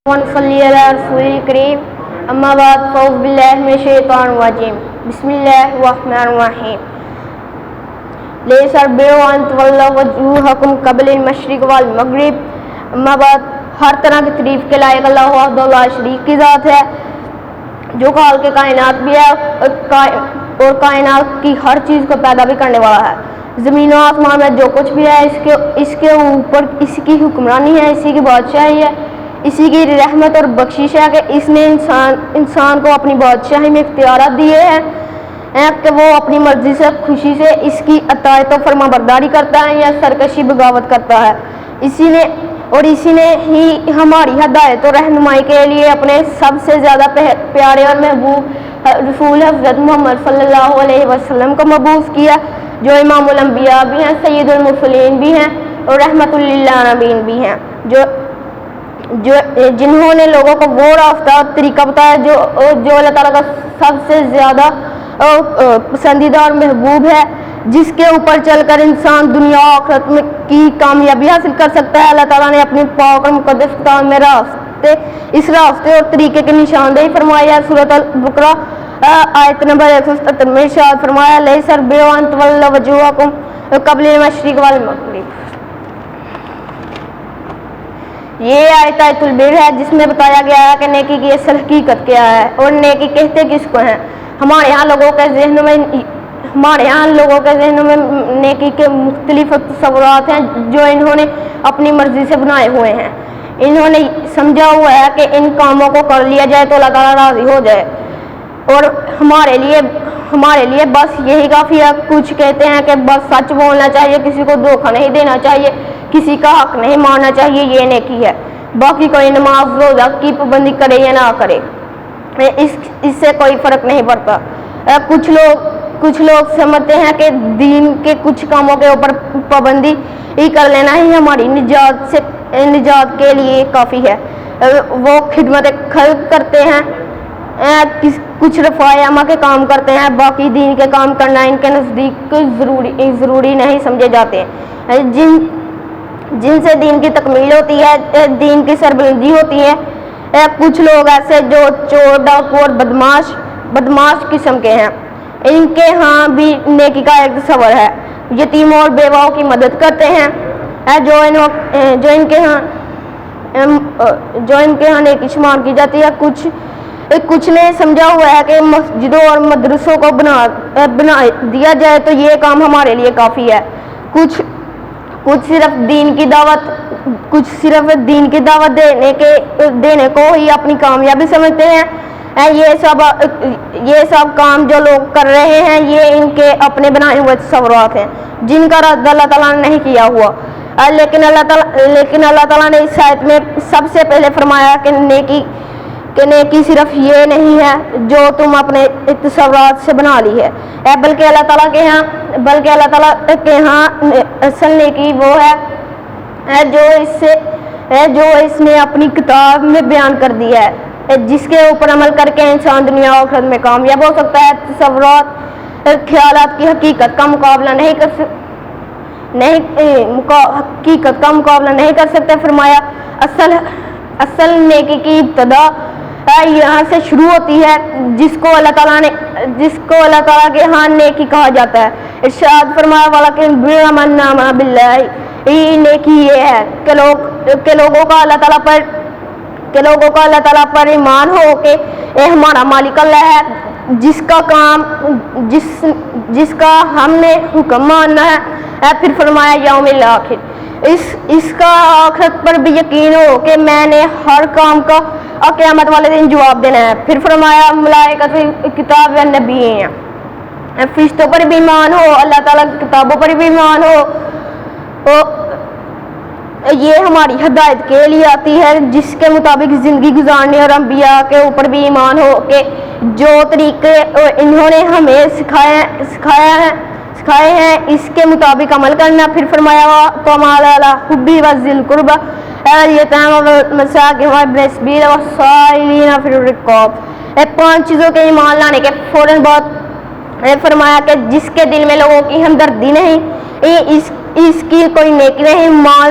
ونصلي على رسول الكريم أما بعد فأعوذ بالله من الشيطان الرجيم بسم الله الرحمن الرحيم ليس البر أن تولوا وجوهكم قبل المشرق والمغرب أما بعد ہر طرح کی تعریف کے لائق اللہ وحدہ لا شریک کی ذات ہے جو خالق کائنات بھی ہے اور کائنات کی ہر چیز کو پیدا بھی کرنے والا ہے. زمین و آسمان میں جو کچھ بھی ہے اس کے اوپر اسی کی حکمرانی ہے, اسی کی بادشاہی ہے, اسی کی رحمت اور بخشش ہے کہ اس نے انسان کو اپنی بادشاہی میں اختیارات دیے ہیں کہ وہ اپنی مرضی سے خوشی سے اس کی اطاعت و فرما برداری کرتا ہے یا سرکشی بغاوت کرتا ہے. اسی نے ہی ہماری ہدایت و رہنمائی کے لیے اپنے سب سے زیادہ پیارے اور محبوب رسول حضرت محمد صلی اللہ علیہ وسلم کو مبعوث کیا, جو امام الانبیاء بھی ہیں, سید المرسلین بھی ہیں اور رحمت للعالمین بھی ہیں, جنہوں نے لوگوں کو وہ راستہ اور طریقہ بتایا جو اللہ تعالیٰ کا سب سے زیادہ پسندیدہ اور محبوب ہے, جس کے اوپر چل کر انسان دنیا و آخرت میں کی کامیابی حاصل کر سکتا ہے. اللہ تعالیٰ نے اپنی پاک اور مقدس کتاب میں اس راستے اور طریقے کی نشاندہی فرمایا. سورۃ البقرہ آیت نمبر 177 میں ارشاد فرمایا لیس البر ان تولوا وجوہکم قبل المشرق والمغرب. یہ آیت البر ہے جس میں بتایا گیا ہے کہ نیکی کی اصل حقیقت کیا ہے اور نیکی کہتے کس کو ہیں. ہمارے یہاں لوگوں کے ذہنوں میں نیکی کے مختلف تصورات ہیں جو انہوں نے اپنی مرضی سے بنائے ہوئے ہیں. انہوں نے سمجھا ہوا ہے کہ ان کاموں کو کر لیا جائے تو اللہ تعالیٰ راضی ہو جائے اور ہمارے لیے بس یہی کافی ہے. کچھ کہتے ہیں کہ بس سچ بولنا چاہیے, کسی کو دھوکہ نہیں دینا چاہیے, کسی کا حق نہیں ماننا چاہیے, یہ نیکی ہے. باقی کوئی نماز روزہ کی پابندی کرے یا نہ کرے اس سے کوئی فرق نہیں پڑتا. کچھ لوگ سمجھتے ہیں کہ دین کے کچھ کاموں کے اوپر پابندی کر لینا ہی ہماری نجات کے لیے کافی ہے. وہ خدمت خلق کرتے ہیں, کچھ رفاع عامہ کے کام کرتے ہیں, باقی دین کے کام کرنا ان کے نزدیک ضروری نہیں سمجھے جاتے ہیں. جن سے دین کی تکمیل ہوتی ہے, دین کی سربلندی ہوتی ہے. کچھ لوگ ایسے جو چور ڈاکو اور بدماش قسم کے ہیں, ان کے ہاں بھی نیکی کا ایک تصور ہے. یتیموں اور بیواؤں کی مدد کرتے ہیں جو ان کے ہاں نیکی شمار کی جاتی ہے. کچھ نے سمجھا ہوا ہے کہ مسجدوں اور مدرسوں کو بنا دیا جائے تو یہ کام ہمارے لیے کافی ہے. کچھ صرف دین کی دعوت دینے کو ہی اپنی کامیابی سمجھتے ہیں. یہ سب کام جو لوگ کر رہے ہیں یہ ان کے اپنے بنائے ہوئے تصورات ہیں جن کا رد اللہ تعالیٰ نے نہیں کیا ہوا. لیکن اللہ تعالیٰ نے اس آیت میں سب سے پہلے فرمایا کہ نیکی صرف یہ نہیں ہے جو تم اپنے تصورات سے بنا لی ہے, بلکہ اللہ تعالیٰ کے ہاں اصل نیکی وہ ہے جو اس نے اپنی کتاب میں بیان کر دیا ہے, جس کے اوپر عمل کر کے انسان دنیا و آخرت میں کامیاب ہو سکتا ہے. تصورات خیالات کی حقیقت کا مقابلہ نہیں کر سکتے. فرمایا اصل نیکی کی ابتدا یہاں سے شروع ہوتی ہے جس کو اللہ تعالیٰ کے ہاں نیکی کہا جاتا ہے. ارشاد فرمایا وَلَكِنْ بِرَّ مَنْ آمَنَ بِاللَّهِ, یہ نیکی یہ ہے کہ لوگوں کا اللہ تعالیٰ پر ایمان ہو کہ ہمارا مالک اللہ ہے, جس کا ہم نے حکم ماننا ہے. پھر فرمایا یوم الآخر, اس کا آخرت پر بھی یقین ہو کہ میں نے ہر کام کا قیامت والے دن جواب دینا ہے. پھر فرمایا ملائکۃ کتاب و نبیین, فرشتوں پر بھی ایمان ہو, اللہ تعالیٰ کی کتابوں پر بھی ایمان ہو. یہ ہماری ہدایت کے لیے آتی ہے جس کے مطابق زندگی گزارنے, اور انبیاء کے اوپر بھی ایمان ہو کہ جو طریقے انہوں نے ہمیں سکھائے ہیں اس کے مطابق عمل کرنا. پھر فرمایا وَقَمَالَ عَلَىٰ حُبِّ وَذِّي الْقُرْبَىٰ الْيَتَامَىٰ وَالْمَسَاكِينِ وَابْنِ السَّبِيلِ وَالسَّائِلِينَ فِي الرِّقَابِ. 5 چیزوں کے ایمان لانے کے فوراً بعد فرمایا کہ جس کے دل میں لوگوں کی ہمدردی نہیں, اس کی کوئی نیکی نہیں, مال